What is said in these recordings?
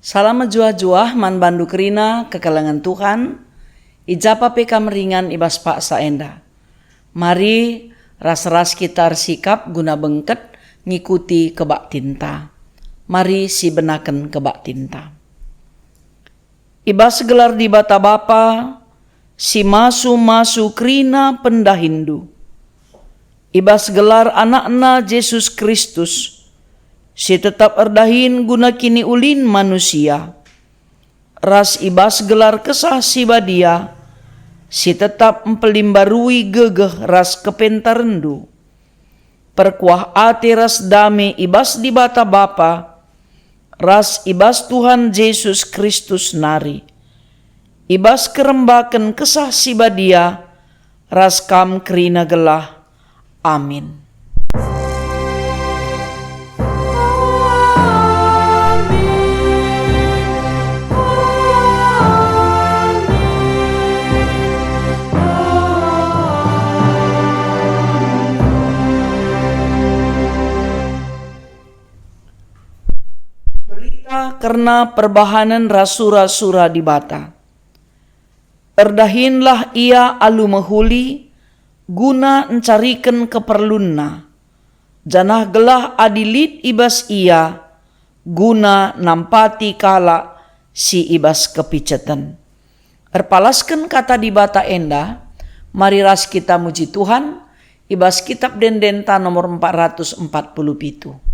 Salam juah-juah man bandu kerina kekalangan Tuhan. Ijapa peka meringan ibas pak saenda. Mari ras-ras kita sikap guna bengket ngikuti kebak tinta. Mari si benaken kebak tinta. Ibas gelar di bata bapa si masu kerina pendahindu. Ibas gelar anak-anak Yesus Kristus si tetap erdahin guna kini ulin manusia. Ras ibas gelar kesah si badia, si tetap empelimbarui gegeh ras kepentarendu. Perkuah ati ras dame ibas di bata bapa, ras ibas Tuhan Yesus Kristus nari. Ibas kerembaken kesah si badia, ras kam kerina gelah. Amin. Karena perbahanan rasura-sura di bata. Erdahinlah ia alu mehuli, guna encarikan keperlunna. Janah gelah adilit ibas ia, guna nampati kala si ibas kepicetan. Erpalaskan kata di bata enda, mari ras kita muji Tuhan, ibas kitab Dendenta nomor 447.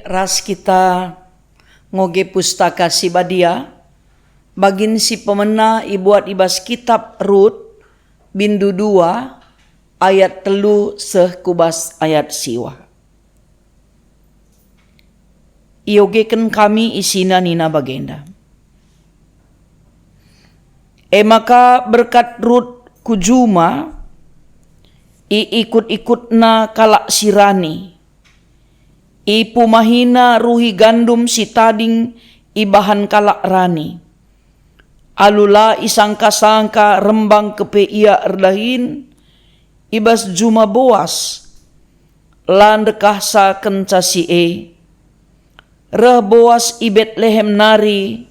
Ras kita ngoge pustaka si badia, bagin si pemena ibuat ibas kitab Rut bindu 2 ayat 3 seh kubas ayat siwa. Iogeken kami isina nina bagenda. Maka berkat Rut kujuma ikut-ikutna kalak sirani. Ipu mahina ruhi gandum si tading ibahan kalak rani. Alula isangka-sangka rembang kepe ia erdahin, ibas juma Boas landekah sa kenca si reh Boas i Betlehem nari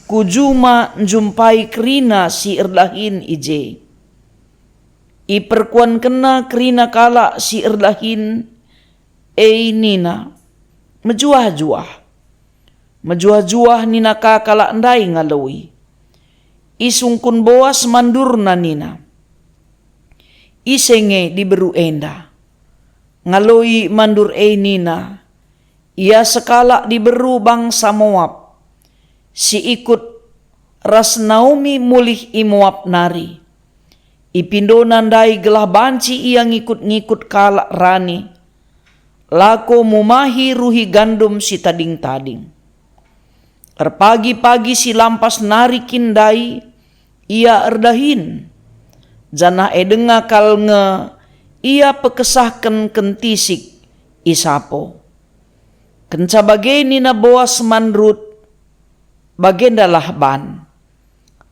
kujuma njumpai kerina si erdahin ije. I perkuan kena kerina kala si erdahin nina mejuah-juah nina kakala ndai ngalawi. Isungkun Boas mandurna nina. Isenge diberu enda. Ngaloi mandur nina. Ia sekala diberu bangsa Moab. Si ikut ras Naomi mulih i Moab nari. Ipindo nandai gelah banci ia ngikut-ngikut kala rani. Lako mumahi ruhi gandum si tading-tading. Erpagi-pagi si lampas nari kindai ia erdahin. Jana edenga kalnge ia pekesahken kentisik isapo. Kenca bageni na Boas manrut bagendalah ban.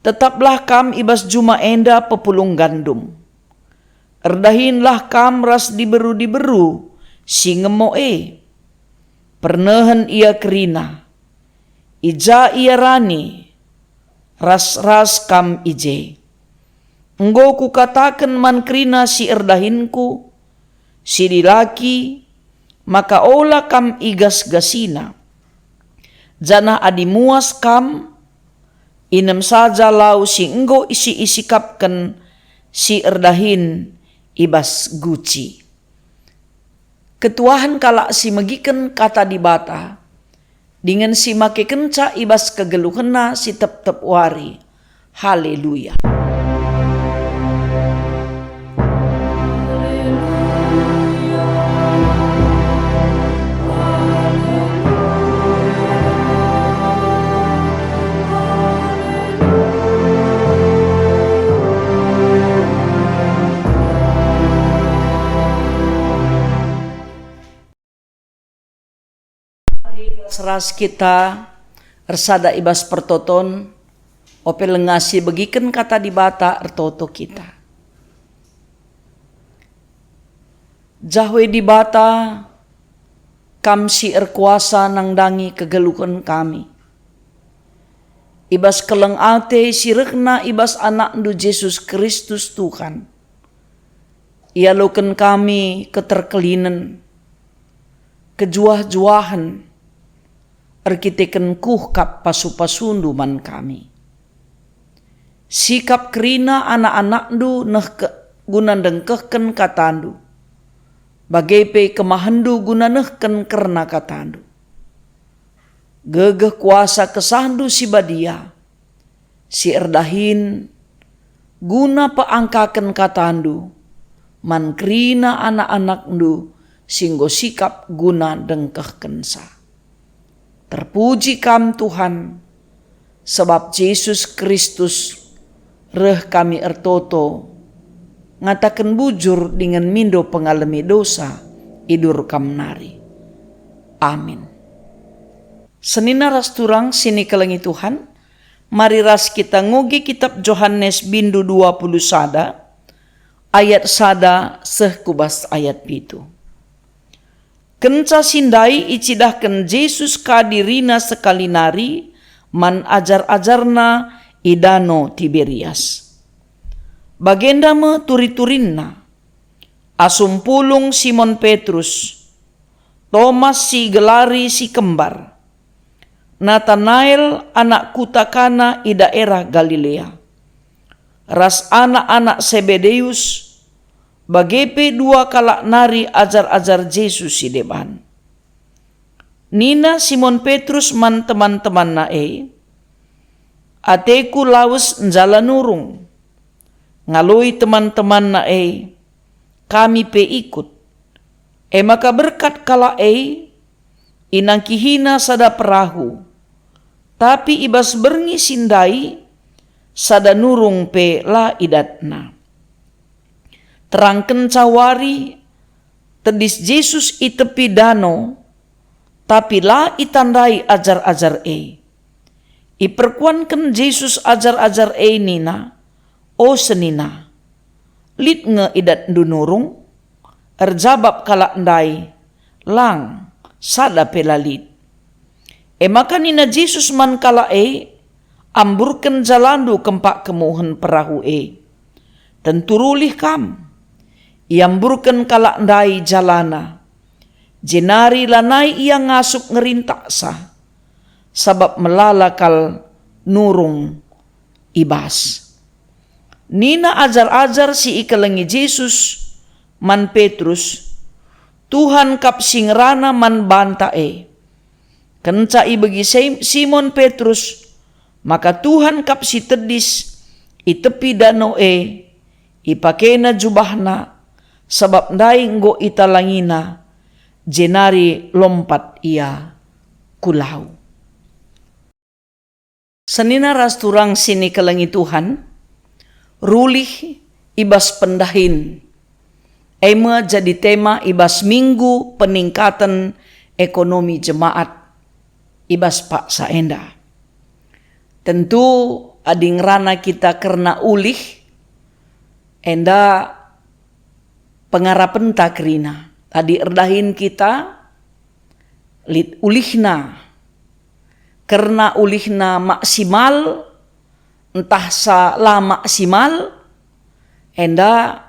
Tetaplah kam ibas juma enda pepulung gandum. Erdahinlah kam ras diberu-diberu si ngemo Pernehen ia kerina. Ija ia rani. Ras-ras kam ije. Enggo ku kataken man kerina si erdahinku. Si dilaki. Maka ola kam igas-gasina. Jana adimuas kam. Inem saja lau si enggo isi-isikapken si erdahin ibas guci. Ketuahan kala si megiken kata di bata. Dengan si make kenca ibas kegeluhena si tep-tep wari. Haleluya. Seras kita ersada ibas pertoton ope lengasi begiken kata di bata ertoto kita. Jahwe di bata kam si erkuasa nangdangi kegeluhan kami. Ibas keleng ate si rekna ibas anak ndu Yesus Kristus Tuhan. Ia loken kami keterkelinen, kejuah-juahan, erkiteken kuhkap pasu-pasundu man kami. Sikap kerina anak-anak du guna dengkehken katandu. Bagaipe kemahandu guna nehken kerna katandu. Gegeh kuasa kesandu si badia. Si erdahin guna paangkaken katandu. Man kerina anak-anak du singgo sikap guna dengkehken sa. Terpuji kam Tuhan, sebab Yesus Kristus reh kami ertoto, ngatakan bujur dengan mindo pengalami dosa, idur kam nari. Amin. Senina ras turang sini kelengi Tuhan, mari ras kita ngogi kitab Yohanes bindu 20 sada, ayat sada sehkubas ayat pitu. Kenca sindai icidahken Yesus kadirina sekali nari man ajar-ajarna idano Tiberias. Bagenda me turi-turinna. Asum pulung Simon Petrus. Thomas si gelari si kembar. Nathanael anak kutakana i daerah Galilea. Ras anak-anak Sebedeus. Bagepe dua kalak nari ajar-ajar Yesus si deban. Nina Simon Petrus man teman-teman nae. Ateku laus njala nurung. Ngaloi teman-teman nae. Kami pe ikut. Maka berkat kala inang kihina sada perahu. Tapi ibas berngi sindai sada nurung pe la idatna. Terangken cawari tedis Yesus i tepi danau, tapi la itandai ajar-ajar Iperkuanken Yesus ajar-ajar nina, o senina, lit nge idat dunurung, erjabab kalak ndai, lang sada pelalit. Maka nina Jesus man kala amburken jalandu kempak kemuhen perahu tenturulih kam, iamburken kalak ndai jalana, jenari lanai ia ngasup ngerintaksa, sabab melalakal nurung ibas. Nina ajar-ajar si ikalengi Jesus man Petrus, Tuhan kap singrana man banta kenca ibagi Simon Petrus, maka Tuhan kap si tedis itepi danau ipakena jubahna, sabab ndai nggo italangina, jenari lompat ia kulau. Sanina ras turang sini kelengi Tuhan, rulih ibas pendahin. Ema jadi tema ibas minggu peningkatan ekonomi jemaat ibas Pak Saenda. Tentu ading rana kita karena ulih enda pengarapan takrina. Tadi erdahin kita lit ulihna, karena ulihna maksimal, entah salah maksimal, enda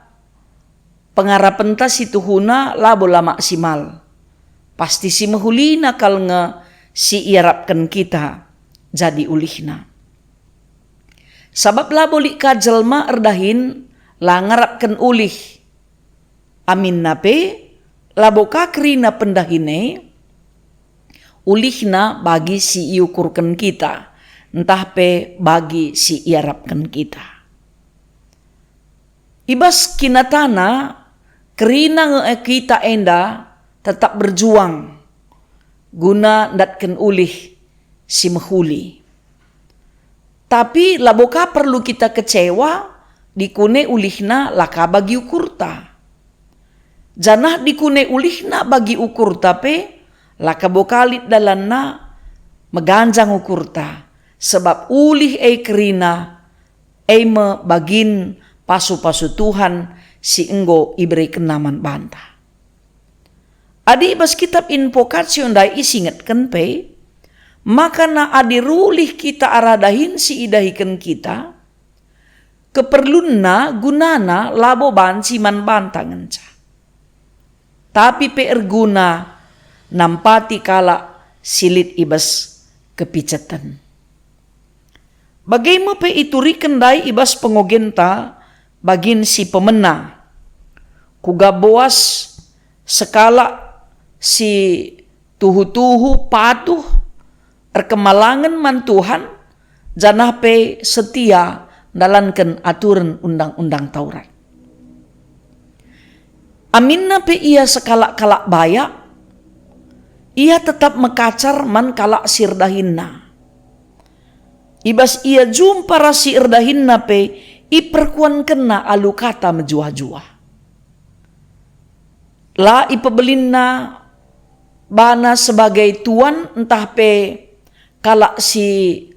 pengarapan ta si tuhuna labola maksimal. Pasti si mahulina kal nge si iarapkan kita jadi ulihna. Sabab laboli kajelma erdahin la ngarapkan ulih. Amin nape labo kakrina pendahine ulihna bagi si iukurkan kita, entah pe bagi si iarapkan kita. Ibas kinatana kerina kita enda tetap berjuang guna ndatken ulih si mahuli. Tapi laboka perlu kita kecewa dikune ulihna laka bagi ukurta. Janah dikune ulihna bagi ukurta pe laka bokalit dalanna meganjang ukurta. Sebab ulih kerina me bagin pasu-pasu Tuhan si enggo iberi kenaman banta. Adi bas kitab invokasi undai isingatkan pe, maka na adi rulih kita aradahin si idahikan kita, keperlunna gunana labo banci man banta ngenca. Tapi pe erguna nampati kala silit ibas kepicatan. Bagaimana pe iturikan dai ibas pengogenta bagin si pemena. Kuga boas sekala si tuhu-tuhu patuh erkemalangan man Tuhan janah pe setia dalankan aturan undang-undang Taurat. Aminna pe ia sekala-kala bayak, ia tetap mekacar man kalak sirdahinna. Ibas ia jumpa rasi irdahinna pe iperkuan kena alu kata menjua-jua. La ipebelinna bana sebagai tuan entah pe kalak si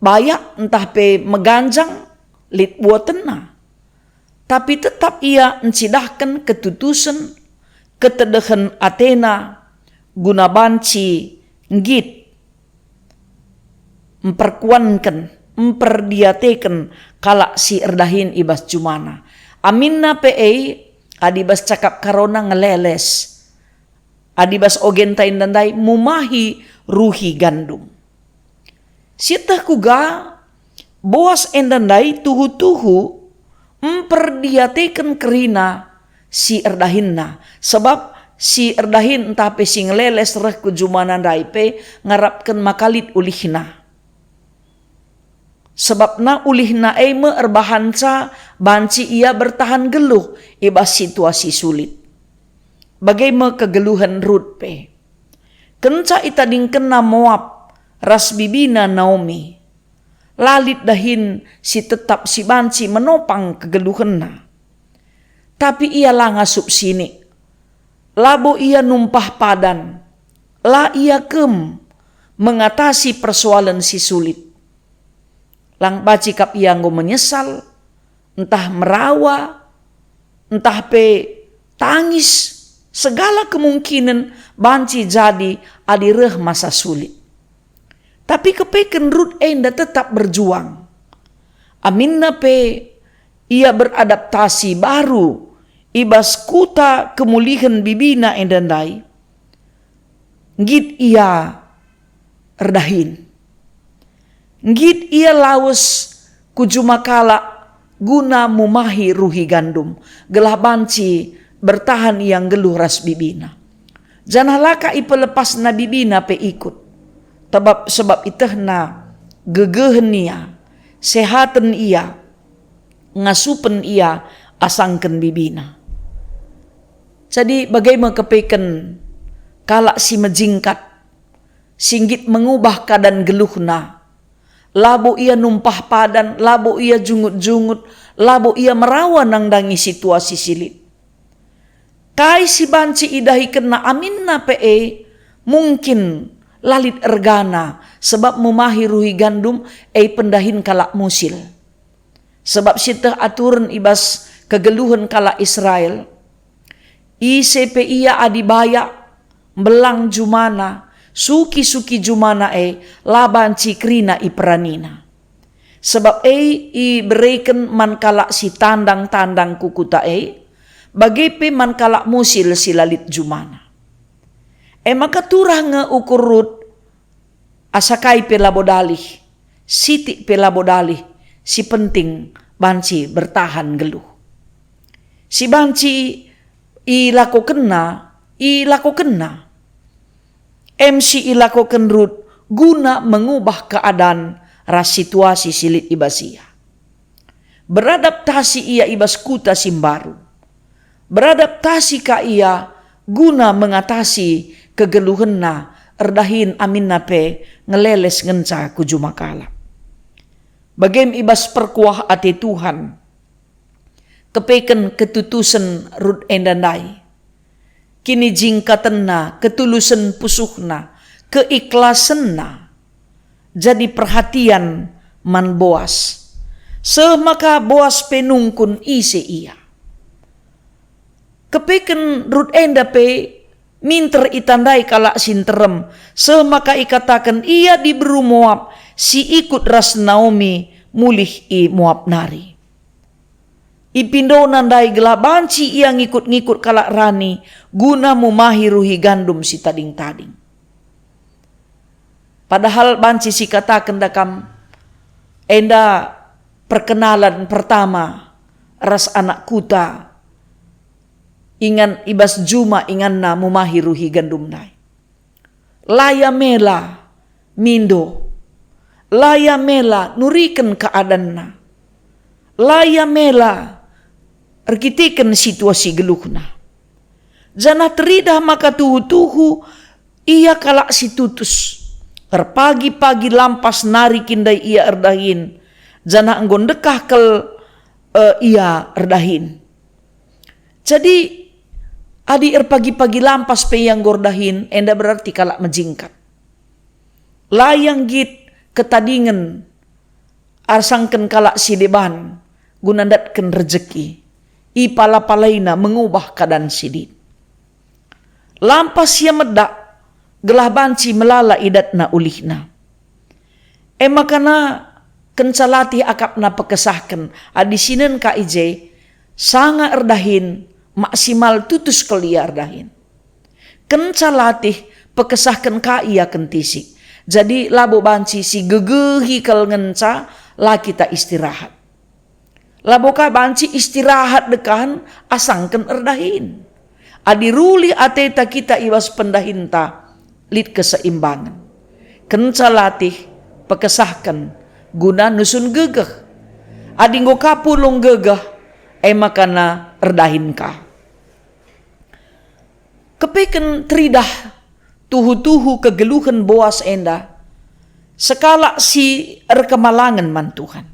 bayak entah pe meganjang lit buatena. Tapi tetap ia encidahkan ketutusan ketedehan Athena guna banci ngit memperkuankan memperdiatekan kalak si erdahin ibas jumana. Aminna pe adibas cakap karona ngeleles. Adibas ogentain dandai mumahi ruhi gandum. Sitah kuga boas endandai tuhu-tuhu memperdiatekan kerina si erdahinna. Sebab si erdahin entah pe si ngeleles reh kujumana dai pe ngarapkan makalit ulihna. Sebab na ulihna me erbahanca banci ia bertahan geluh ibas situasi sulit. Bagaimana kegeluhan Rut pe. Kenca itading kena Moab ras bibina Naomi. Lalit dahin si tetap si banci menopang kegeluhanna. Tapi ia lah ngasup sini. Labo ia numpah padan. La ia mengatasi persoalan si sulit. Lang bacikap ia nggo menyesal, entah merawa, entah pe tangis, segala kemungkinan banci jadi adi reh masa sulit. Tapi kepeken Ruth enda tetap berjuang. Aminna pe ia beradaptasi baru ibas kuta kemulihan bibina endandai. Ngit ia erdahin. Ngit ia lawas kujumakala guna mumahi ruhi gandum. Gelah banci bertahan yang geluh ras bibina. Janah laka ipelepas na bibina pe ikut. Sebab itahna gegehen ia, sehatan ia, ngasupen ia asangken bibina. Jadi bagaimana kepeken kalak si mejingkat, singgit mengubah keadaan geluhna. Labo ia numpah padan, labo ia jungut-jungut, labo ia merawan nangdangi situasi silit. Kai si banci idahi kena aminna pe mungkin lalit ergana sebab mumahi ruhi gandum pendahin kalak musil. Sebab sitah aturan ibas kegeluhan kalak Israel. ICP ia adibaya belang jumana, suki-suki jumana labanci krina iperanina. Sebab i berikan man kalak si tandang-tandang kukuta bagepe man kalak musil si lalit jumana. Maka turah nge ukur Ruth asakai pelabodalih, siti pelabodalih, si penting banci bertahan geluh. Si banci ilako kena. MC ilakoken Ruth guna mengubah keadaan ras situasi silit ibasia. Beradaptasi ia ibas kuta simbaru. Beradaptasi ka ia guna mengatasi kegeluhenna erdahin aminna pe ngeleles ngenca kujumakala. Bagem ibas perkuah ate Tuhan. Kepeken ketutusan Ruth endandai. Kini jingkatenna, ketulusan pusuhna, keikhlasenna. Jadi perhatian man Boas. Semaka Boas penungkun ise ia. Kepeken Ruth enda pe minter itandai kalak sinterem. Semaka ikatakan ia diberi Moab si ikut ras Naomi mulih i Moab nari. Ipindo nandai gelah banci ia ngikut-ngikut kalak rani guna mumahi ruhi gandum si tading-tading. Padahal banci si katakan dakam enda perkenalan pertama ras anak kuta ingan ibas juma ingan na mumahi ruhi gandum nai. Laya mela mindo. Laya mela nuriken keadanna. Laya mela erkitikan situasi geluhna. Janah teridah maka tuhu-tuhu ia kalak si tutus. Pagi-pagi lampas nari kindai ia erdahin. Janah enggon dekah kel ia erdahin. Jadi adi pagi-pagi lampas pe yang gordahin enda berarti kalak menjingkat. Layang git ketadingen arsangken kalak si deban gunandatken rezeki. Ipala-palaina mengubah keadaan sidit. Lampas ia medak gelah banci melala idatna ulihna. Makana kencalati akapna pekesahken adisinen ka ije sanga erdahin maksimal tutus kelia erdahin. Kencalatih pekesahken ka ia kentisik. Jadi labo banci si gegehi kal ngenca la kita istirahat. Laboka banci istirahat dekan asangken erdahin. Adiruli ateta kita iwas pendahinta lid keseimbangan. Kencalatih pekesahkan guna nusun gegeh. Adinggo kapulung gegeh makana erdahin ka. Kepeken tridah tuhu-tuhu kegeluhan Boas enda. Sekala si erkemalangan man Tuhan.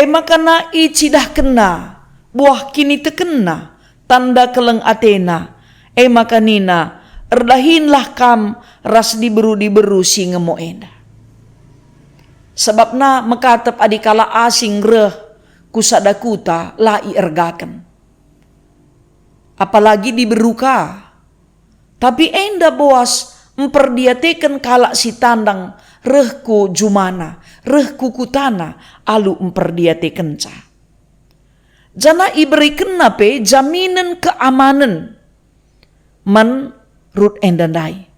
Makana icidah kena, buah kini tekena, tanda keleng Atena. Makanina, erdahinlah kam ras diberu si ngemo enda. Sebabna mekatep adikala asing reh, kusadakuta lai ergakan. Apalagi diberuka. Tapi enda boas memperdiatekan kalak si tandang rehku jumana, rehku kutana, alu memperdiatekan ca. Jana iberikan nape jaminan keamanan man rut endandai.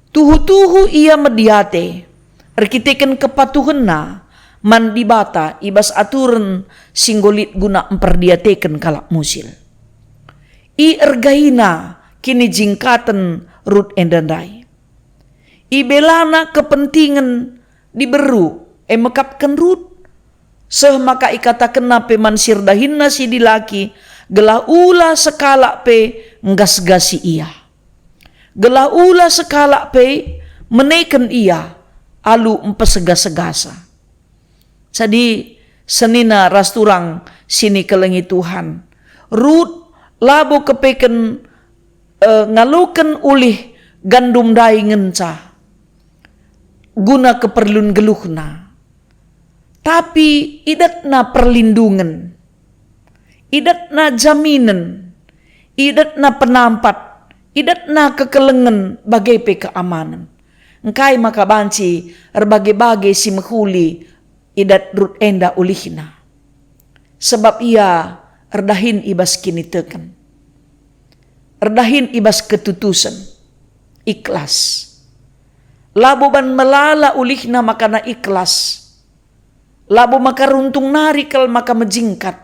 Tuhu-tuhu ia mediate, arkiteken kepatuhan na man dibata ibas aturan singgolit guna memperdiatekan kalak musil. I ergaina kini jingkatan rut endandai. Ibelana kepentingan diberu mekapkan rut. Seh maka ikatakan nape mansir dahinna si dilaki gelah ula sekala pe ngas-gasi ia. Gelah ula sekala pe meneken ia alu empesegasa-gasa. Jadi senina rasturang sini kelengi Tuhan. Rut labo kepeken ngalukan ulih gandum dai ngenca guna keperluan geluhna. Tapi idatna perlindungan, idatna jaminan, idatna penampat, idatna kekelengan bagai pe keamanan. Engkai maka banci erbagai-bagai si menghuli idat rut enda ulihna. Sebab ia erdahin ibas kini teken. Erdahin ibas ketutusan, ikhlas. Laboban melala ulihna makana ikhlas. Labo maka runtung narikal maka mejingkat.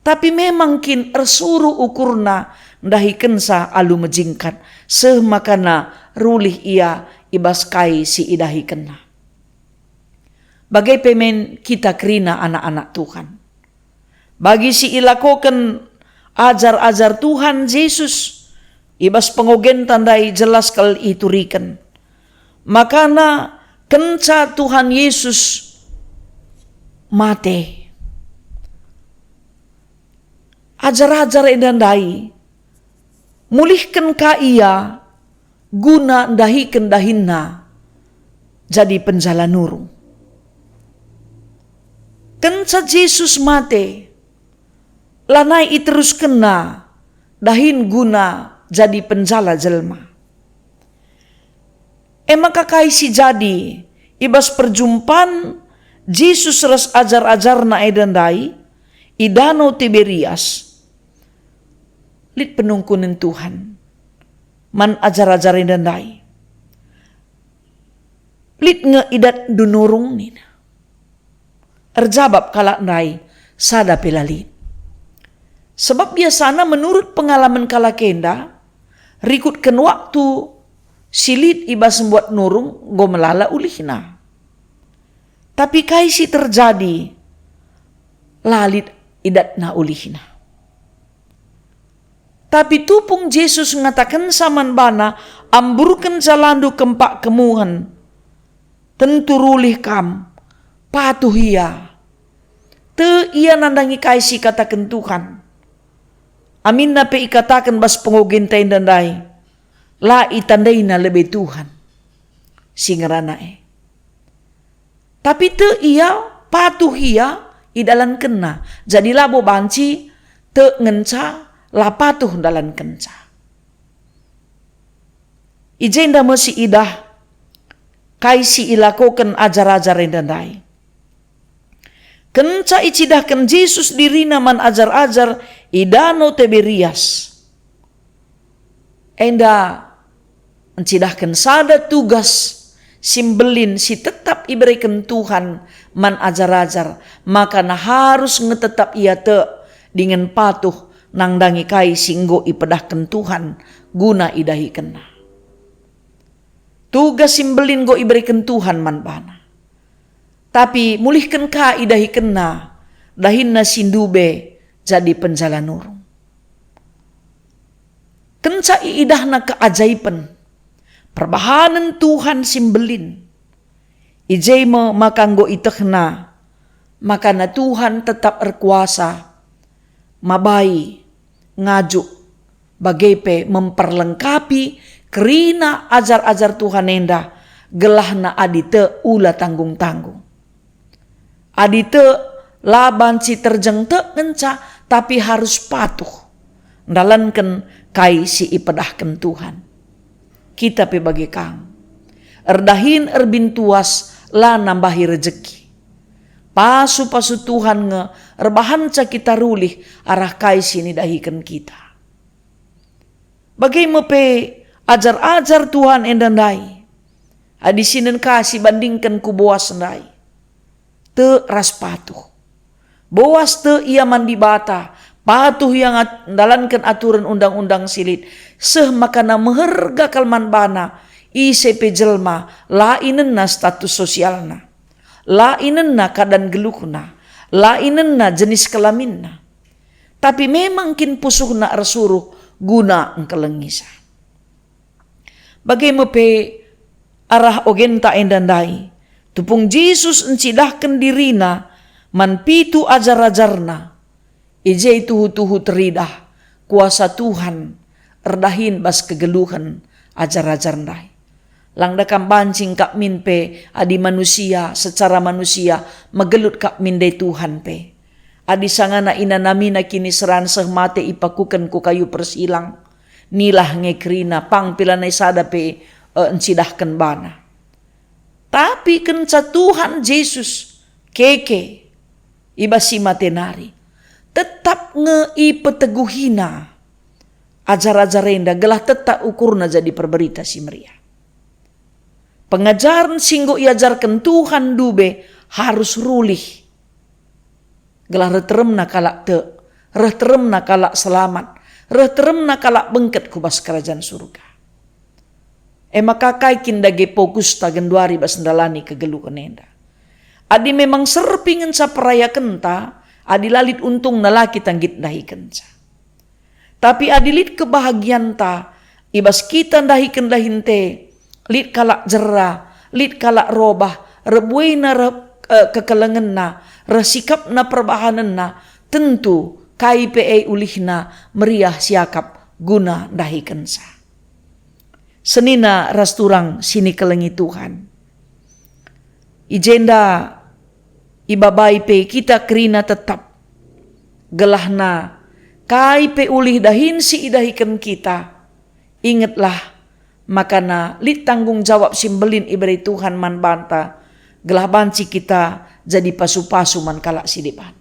Tapi memang kin ersuruh ukurna ndahi kensa alu mejingkat. Seh makana rulih ia ibas kai si idahi kena. Bagai pemen kita kerina anak-anak Tuhan. Bagi si ilakokan ajar-ajar Tuhan Yesus. Ibas pengogen tandai jelas kal iturikan. Makana kenca Tuhan Yesus mate. Ajar-ajar endandai mulihkan ka ia guna ndahikan dahinna jadi penjala nurung. Kenca Yesus mate lanai iterus kena dahin guna jadi penjala jelma. Maka kaisi jadi ibas perjumpaan Yesus ras ajar-ajar na edandai i danau Tiberias. Lit penungkunan Tuhan man ajar-ajar edandai. Lit nge idat dunurung nina. Erjabab kalak nai sada pelalit. Sebab biasanya menurut pengalaman kalakenda rikutkan waktu silit ibas membuat nurung go melala ulihna. Tapi kaisi terjadi lalit idatna ulihna. Tapi tupung Yesus ngatakan saman bana amburkan jalandu kempak kemuhan. Tentu rulih kam patuh ia. Te ia nandangi kaisi katakan Tuhan. Amin nape ikatakan bas pengogintain dandai. La itandaina lebih Tuhan. Singerana Tapi te ia patuh ia idalan kena. Jadi labo banci te ngenca la patuh dalan kenca. Ijenda mesi idah kaisi ilakokan ajar-ajar endandai. Kenca icidahkan Yesus dirina man ajar-ajar idano Tiberias. Enda encidahkan sada tugas simbelin si tetap iberikan Tuhan man ajar-ajar. Maka na harus ngetetap ia te dengan patuh nangdangi kai singgo ipedahkan Tuhan guna idahi kena. Tugas simbelin go iberikan Tuhan man bana. Tapi mulihkan ka idahi kena dahinna sindube jadi penjala nurung. Kenca iidahna keajaiban. Perbahanan Tuhan simbelin. Ijema makanggo itehna. Makana Tuhan tetap berkuasa. Mabai ngajuk bagepe memperlengkapi kerina ajar-ajar Tuhan enda gelahna adite ula tanggung-tanggung. Adite laban si terjeng te ngenca, tapi harus patuh ndalankan kai si ipedahkan Tuhan. Kita pe bagi kang erdahin erbintuas la nambahi rezeki. Pasu Tuhan nge erbahan ca kita rulih arah kai sini dahikan kita. Bagaimana pe ajar-ajar Tuhan endandai. Adi sinen kasih bandingkan ku Boas endai. Te ras patuh. Boas te ia mandi bata. Patuh yang dalankan aturan undang-undang silit. Seh makana meherga kalman bana. Ise pe jelma lainenna status sosialna. Lainenna kadan geluhna. Lainenna jenis kelaminna. Tapi memang kin pusuhna arsuruh guna engkelengisa. Bagaimana pe arah ogenta endandai. Tupung Yesus encidahkan dirina man pitu ajar-ajarna. Ije tuhu-tuhu teridah kuasa Tuhan erdahin bas kegeluhan ajar-ajar ndai. Langdakam bancing kak min pe adi manusia secara manusia megelut kak min de Tuhan pe. Adi sangana ina namina kini seran seh mate ipakukan ku kayu persilang. Nilah ngekrina pang pilanai sada pe encidahkan bana. Tapi kenca Tuhan Yesus keke ibasi matenari tetap ngeipeteguhina ajar-ajar renda gelah tetap ukurna jadi perberita si meriah. Pengajaran singgo iajarkan Tuhan dube harus rulih. Gelah reteremna kalak te, reteremna kalak selamat, reteremna kalak bengket kubas kerajaan surga. Maka kaikin dage fokus tagenduari basendalani kegeluhan enda. Adi memang serpingen sa peraya kenta, adi lalit untung nalaki tanggit dahi kenca. Tapi adi lit kebahagiaan ta, ibas kita dahi kendahin te, lit kalak jera, lit kalak robah, rebuina kekelengan na, resikap na perbahanan na, tentu KIPE ulihna meriah siakap guna dahi kensa. Senina rasturang sini kelengi Tuhan. Ijenda ibabai pe kita kerina tetap gelahna KIPE ulih dahin si idahikan kita. Ingatlah makana lit tanggung jawab simbelin iberi Tuhan man banta gelah banci kita jadi pasu-pasu man kalak sidipan.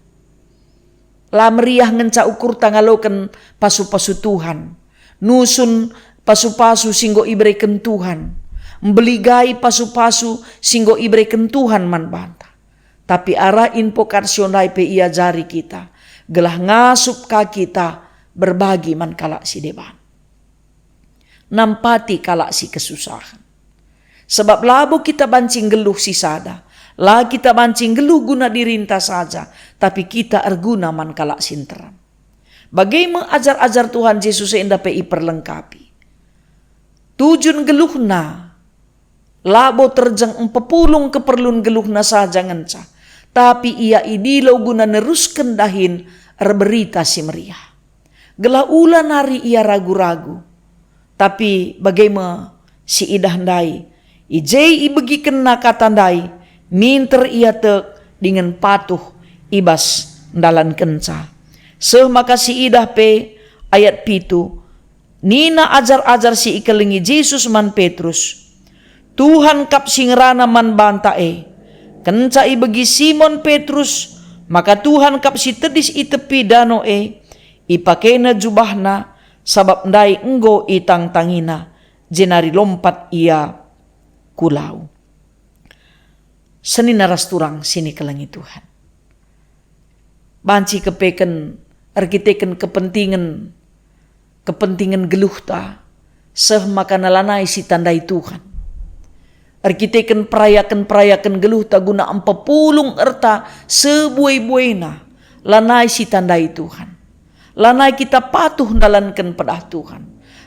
La meriah ngenca ukur tangaloken pasu-pasu Tuhan. Nusun pasu-pasu singgo iberikan Tuhan. Membeligai pasu-pasu singgo iberikan Tuhan man banta. Tapi arah invokasionai pe ia jari kita. Gelah ngasup ka kita berbagi man kalak sidipan. Nampati kalak si kesusahan. Sebab labu kita bancing geluh si sada. La kita bancing geluh guna dirinta saja. Tapi kita erguna man kalak sinteran. Bagaimana ajar-ajar Tuhan Yesus enda pe iperlengkapi. Tujun geluhna. Labo terjang empepulung keperlun geluhna saja ngenca. Tapi ia idilau guna neruskan dahin erberita si meriah. Gelah ulan hari ia ragu-ragu. Tapi bagaimana si idah ndai. Ijei ibegi kena kata ndai. Minter ia tek dengan patuh ibas ndalan kenca. Maka si idah pe ayat pitu. Nina ajar-ajar si ikelengi Yesus man Petrus. Tuhan kap singrana man bantae. Kenca ibegi Simon Petrus. Maka Tuhan kap si tedis itepi dano ipakena jubahna. Sabab ndai enggo itang tangina. Jenari lompat ia kulau. Seni naras turang sini kelengi Tuhan. Banci kepeken arkiteken kepentingan geluh ta. Seh maka nalanai si tandai Tuhan. Arkiteken perayakan geluh ta guna empepulung erta sebuai-buaina. Lanai si tandai Tuhan. Lanai kita patuh dalankan pedah Tuhan.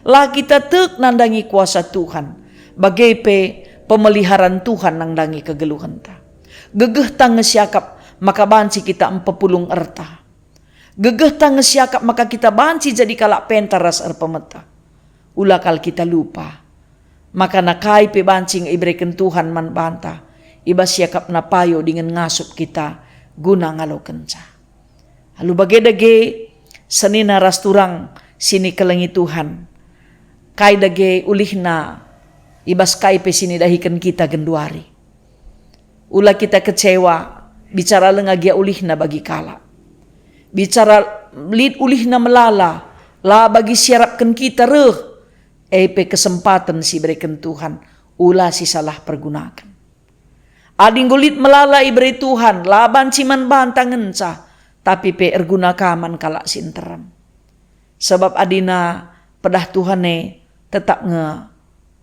La kita tek nandangi kuasa Tuhan. Bagai pe pemeliharaan Tuhan nandangi kegeluhan ta. Gegeh ta ngesiakap maka banci kita empepulung erta. Gegeh ta ngesiakap maka kita banci jadi kalak pentaras erpemeta. Ulakal kita lupa. Maka nakai pe bancing iberikan Tuhan man banta. Iba siakap napayo dengan ngasup kita guna ngaloken ca. Halu bagedage senina rasturang sini kelengi Tuhan. Kai dage ulihna ibas kai pe sini dahikan kita genduari. Ulah kita kecewa bicara lengagia ulihna bagi kala. Bicara lid ulihna melala la bagi siarapkan kita epe kesempatan si berikan Tuhan ulah si salah pergunakan. Ading gulit melala iberi Tuhan laban ciman bantangan ca tapi pe erguna kaman kala sinteram. Sebab adina pedah Tuhane tetap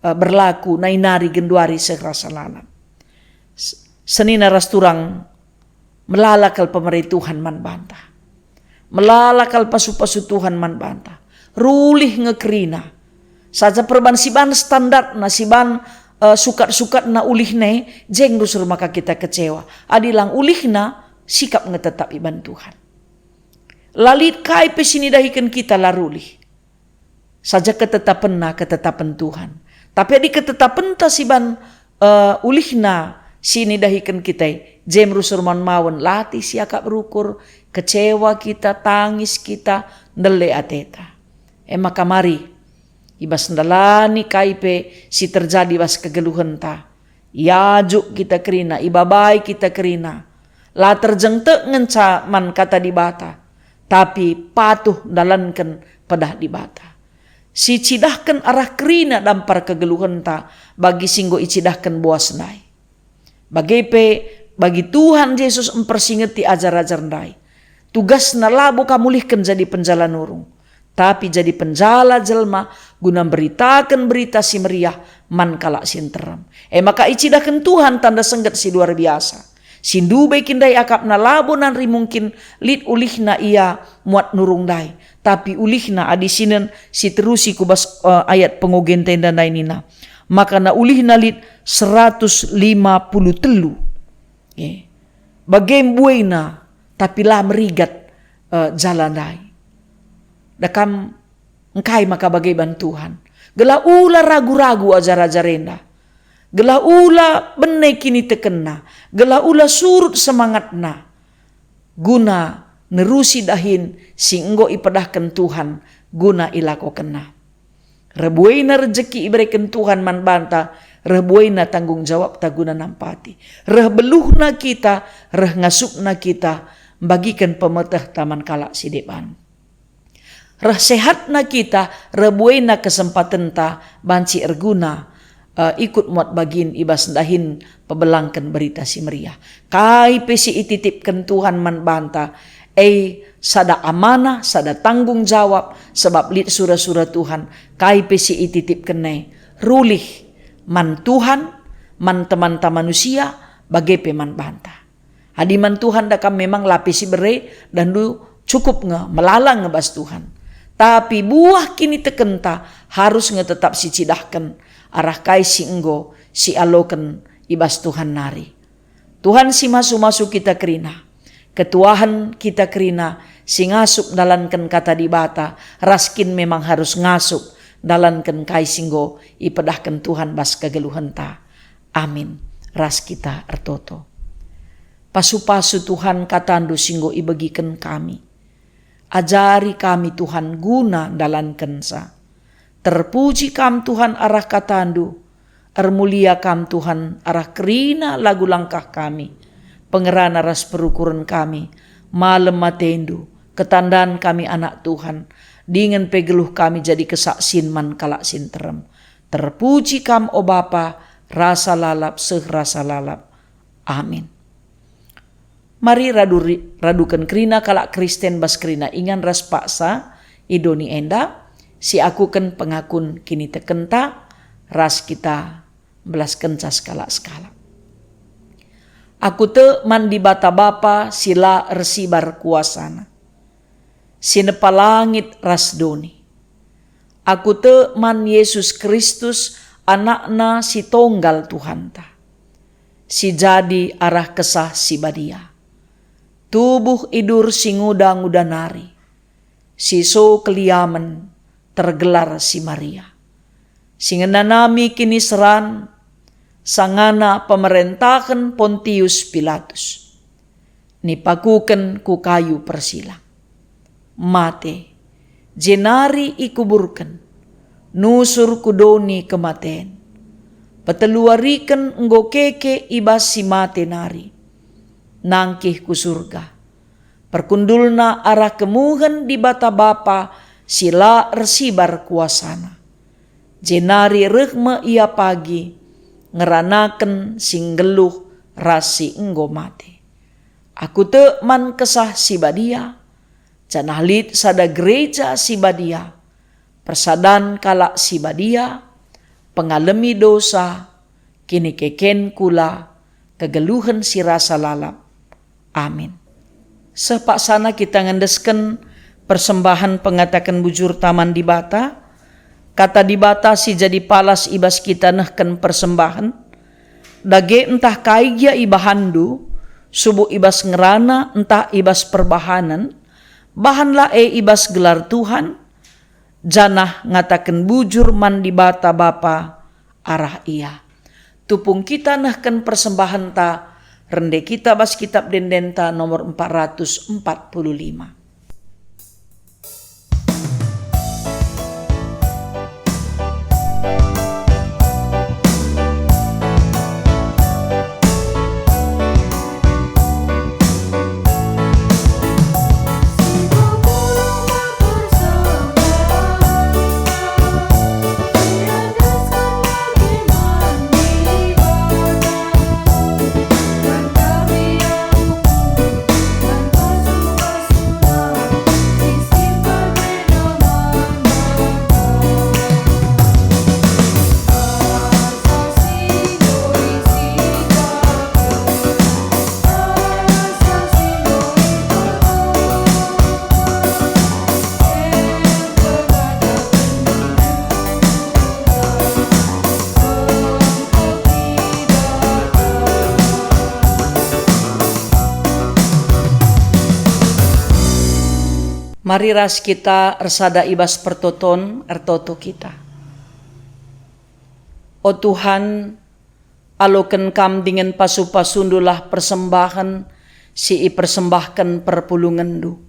berlaku nainari genduari sekerasa lalam. Senina rasturang melalakal pemerintah Tuhan man bantah. Melalakal pasu-pasu Tuhan man bantah. Rulih ngekrina. Saja perban siban standar na siban sukat-sukat na ulihne jeng rusur maka kita kecewa. Adilang ulihna sikap ngetetap iban Tuhan. Lalit kai pesini dahikan kita larulih. Saja ketetapan Tuhan. Tapi di ketetapan ta siban ulihna sini dahikan kita jem rusur man mawon latih siakap berukur kecewa kita tangis kita ndele ateta. Maka mari ibas ndalani kaipe si terjadi bas kegeluhan ta. Yajuk kita kerina ibabai kita kerina. La terjeng te ngenca man kata di bata. Tapi patuh dalankan pedah di bata. Si cidahkan arah kerina dampar kegeluhan ta bagi singgo icidahkan buas nai. Bagi Tuhan Yesus mempersingeti ajar-ajar ndai. Tugas na labo kamulihkan jadi penjalan urung. Tapi jadi penjala jelma guna beritakan berita si meriah man kala sinteram. Maka icidahkan Tuhan tanda senggat si luar biasa. Sindu bekin dai akap na labo nanri mungkin lid ulihna ia muat nurung dai. Tapi ulihna adisinen si terusi kubas ayat pengogen tenda dai nina. Maka na ulihna lid 153. Bagaim buena tapi lah merigat jalan dai. Dakam engkai maka bagai bantuhan. Gela ula ragu-ragu ajar-ajar renda. Gela ula benek kini tekena. Gela ula surut semangatna. Guna nerusi dahin singgo ipedahkan Tuhan guna ilako kena. Rebuena rezeki iberikan Tuhan man banta. Rebuena tanggung jawab taguna nampati. Beluhna kita, ngasupna kita. Bagikan pemetah taman kala si depan. Sehatna kita, rebuena kesempatan ta banci erguna. Ikut muat bagin ibas dahin pebelangkan berita si meriah. Kai pesi ititipkan Tuhan man banta. Sada amanah, sada tanggung jawab. Sebab lid surah-surah Tuhan. Kai pesi ititipkan rulih man Tuhan, man teman-teman manusia, bagai peman banta. Hadiman Tuhan dakam memang lapisi bere dan du cukup melalang ngebas Tuhan. Tapi buah kini tekenta harus tetap si cidahkan arah kai si enggo si aloken ibas Tuhan nari. Tuhan si masu-masu kita kerina. Ketuahan kita kerina si ngasup dalankan kata di bata. Raskin memang harus ngasup dalankan kai singgo ipedahkan Tuhan bas kegeluhan ta. Amin. Ras kita ertoto. Pasu-pasu Tuhan katandu singgo ibagikan kami. Ajari kami Tuhan guna dalankan sa. Terpuji kam Tuhan arah katandu. Ermulia kam Tuhan arah kerina lagu langkah kami. Pengerana ras perukuran kami. Malem matendu. Ketandaan kami anak Tuhan. Dengan pegeluh kami jadi kesaksin man kalak sinterem. Terpuji kam o Bapa. Rasa lalap rasa lalap. Amin. Mari radukan kerina kalak Kristen bas kerina ingan ras paksa idoni enda si aku ken pengakun kini tekenta ras kita belas kencas skala. Aku te mandi bata bapa sila ersibar kuasana. Sinepa langit ras doni. Aku te man Yesus Kristus anakna si tonggal Tuhan ta. Si jadi arah kesah si badia. Tubuh idur si nguda-nguda nari. Si so keliamen tergelar si Maria. Si ngenanami kini seran. Sangana pemerintahan Pontius Pilatus. nipakuken ku kayu persilang. Mate, jenari ikuburken, nusur kudoni kematen. Peteluariken enggo keke ibas si mate nari, nangkih ku surga. Perkundulna arah kemuhen di bata bapa, sila ersibar kuasana. Jenari rehme ia pagi, ngeranaken sing geluh rasi enggo mate. Aku te man kesah si badia, canah lit sada gereja si badia, persadan kalak si badia, pengalami dosa, kini keken kula, kegeluhan si rasa lalap. Amin. Sepak sana kita ngendesken persembahan pengatakan bujur taman di bata, kata di bata si jadi palas ibas kita nehken persembahan, dage entah kaigya ibahandu, subuh ibas ngerana entah ibas perbahanan, bahanlah ibas gelar Tuhan, janah ngatakan bujur man di bata bapa arah ia. Tupung kita nehken persembahan ta, rende kita bas kitab dendenta nomor 445. Mari ras kita ersada ibas pertoton ertoto kita. O Tuhan, aloken kam dengan pasu-pasundulah persembahan si persembahkan perpulungandu.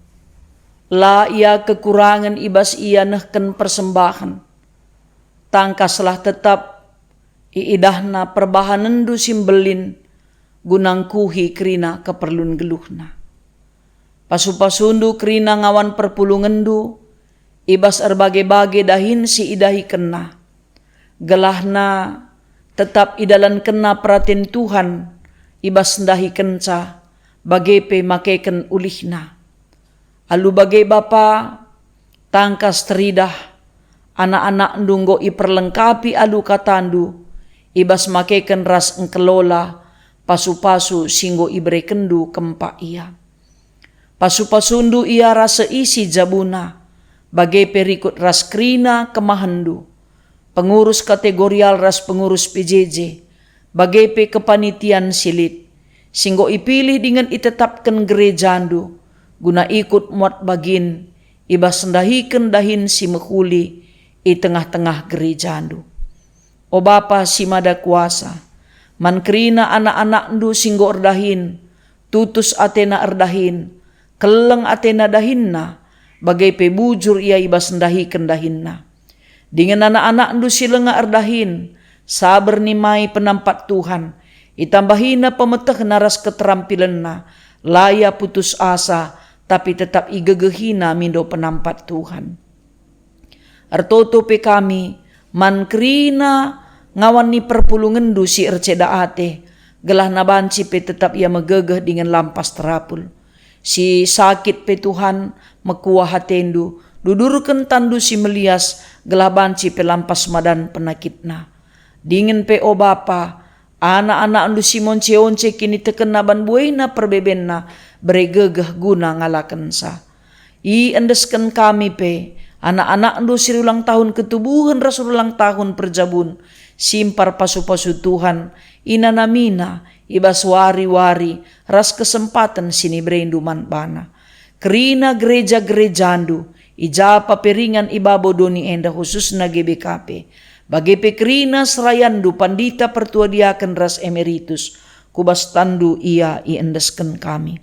La ia kekurangan ibas ia nehken persembahan. Tangkaslah tetap iidahna perbahanendu simbelin gunang kuhi krina keperlun geluhna. Pasu-pasundu krina ngawan perpulungendu, ibas erbage-bage dahin si idahi kena. Gelahna tetap idalan kena peratin Tuhan, ibas ndahi kenca, bagepe makeken ulihna. Alu bage bapa, tangkas teridah, anak-anak ndunggo iperlengkapi alu katandu, ibas makeken ras engkelola, pasu-pasu singgo ibre kendu kempa ia. Pasu-pasundu ia rasa isi jabuna, bagai perikut ras krina kemahandu, pengurus kategorial ras pengurus PJJ, bagai pe kepanitian silit, singgo ipilih dengan itetapkan gerejandu, guna ikut muat bagin, ibas sendahiken dahin si mekuli, i tengah-tengah gerejandu. O Bapa si mada kuasa, man krina anak-anak ndu singgo erdahin, tutus atena erdahin, keleng atena dahinna, bagai pebujur ia ibas ndahiken dahinna. Dengan anak-anak ndu silenga erdahin, sabar nimai penampat Tuhan, itambahina pemeteh naras keterampilanna, laya putus asa, tapi tetap igegehina mindo penampat Tuhan. Ertoto pe kami, man krina ngawan ni perpulungendu si erceda ate, gelah nabanci pe tetap ia megegeh dengan lampas terapul. Si sakit pe Tuhan mekuah hatendu, dudurken tandu si melias, gelah banci pe lampas madan penakitna. Dingin pe o Bapa, anak-anak andu si monce-once kini teken naban buaina perbebenna, beregegeh guna ngalaken sa. I endesken kami pe, anak-anak andu si ulang tahun ketubuhan ras ulang tahun perjabun, simpar pasu-pasu Tuhan, inanamina, ibas wari-wari, ras kesempatan sini berinduman bana. Kerina gereja-gerejandu, ijapa peringan ibabo doni enda khusus na GBKP. Bagi pekrina serayandu pandita pertua diaken ras emeritus, kubas tandu ia iendesken kami.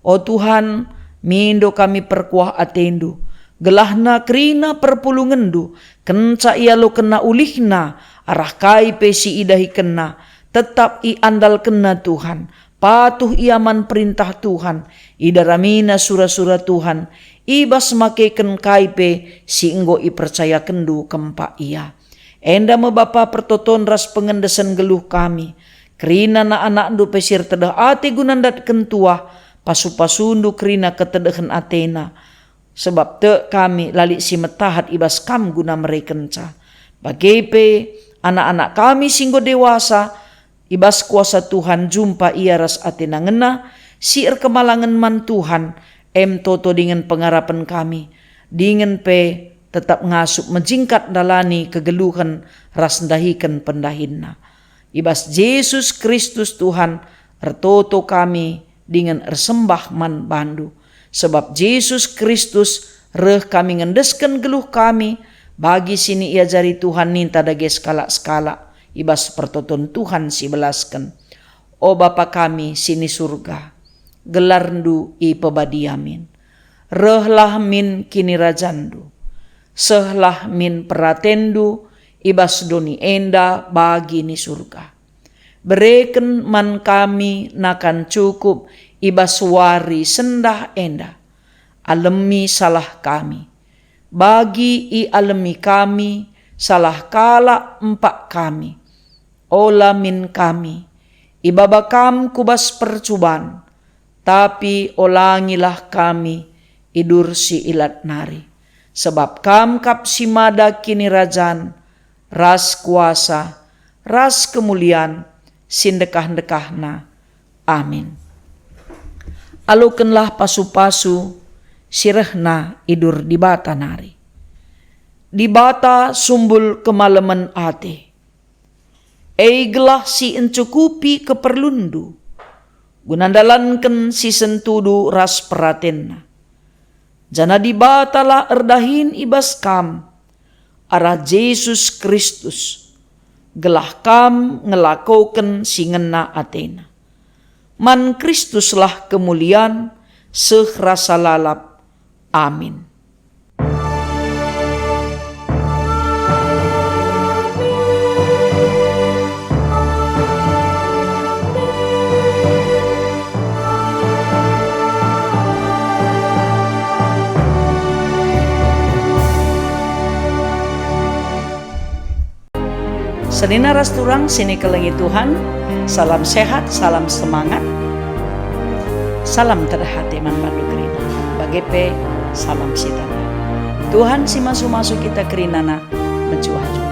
O Tuhan, mindo kami perkuah atendu, gelahna kerina perpulungendu, kenca ia lo kena ulihna, arah kai pesi idahi kena, tetap i andal kena Tuhan, patuh iaman perintah Tuhan, idaramina sura-sura Tuhan, ibas makeken kaipe si enggo i percaya kendu kempa ia. Enda me Bapa pertoton ras pengendesan geluh kami, kerina na anak ndu pesir tedah ate gunandat kentua, pasu-pasundu kerina ketedahan atena, sebab te kami lali si metahat ibas kam guna merekenca. Bagepe anak-anak kami singgo dewasa, ibas kuasa Tuhan jumpa ia ras atena ngena, sier kemalangan man Tuhan, toto dengan pengarapan kami, dengan pe tetap ngasup menjingkat dalani kegeluhan ras ndahikan pendahinna. Ibas Yesus Kristus Tuhan ertoto kami dengan ersembah man bandu. Sebab Yesus Kristus reh kami ngendesken geluh kami, bagi sini ia jari Tuhan ninta dage skala-skala, ibas pertoton Tuhan si belasken. O Bapa kami sini surga, gelarndu i pebadiamin, rehlah min kini rajandu, sehlah min peratendu, ibas doni enda bagi ni surga. Bereken man kami nakan cukup, ibas wari sendah enda, alemi salah kami, bagi i alemi kami, salah kala empak kami, ola min kami, ibabakam kubas percuban, tapi olangilah kami, idur si ilat nari, sebab kam kap simada kini rajan, ras kuasa, ras kemuliaan, sindekah-dekahna. Amin. Alukenlah pasu-pasu sirehna idur di bata nari. Di bata sumbul kemalaman ate. Eigelah si encukupi keperlundu. Gunandalanken si sentudu ras peratenna. Jana di bata lah erdahin ibas kam, arah Yesus Kristus, gelah kam ngelakoken si ngena atena. Man Kristuslah kemuliaan sehrasa lalap. Amin. Senina rasturang sini kelengi Tuhan, salam sehat, salam semangat, salam terhati man bandu kerina, bagepe salam sitana. Tuhan si masuk-masuk kita kerinana mencuah-cuah.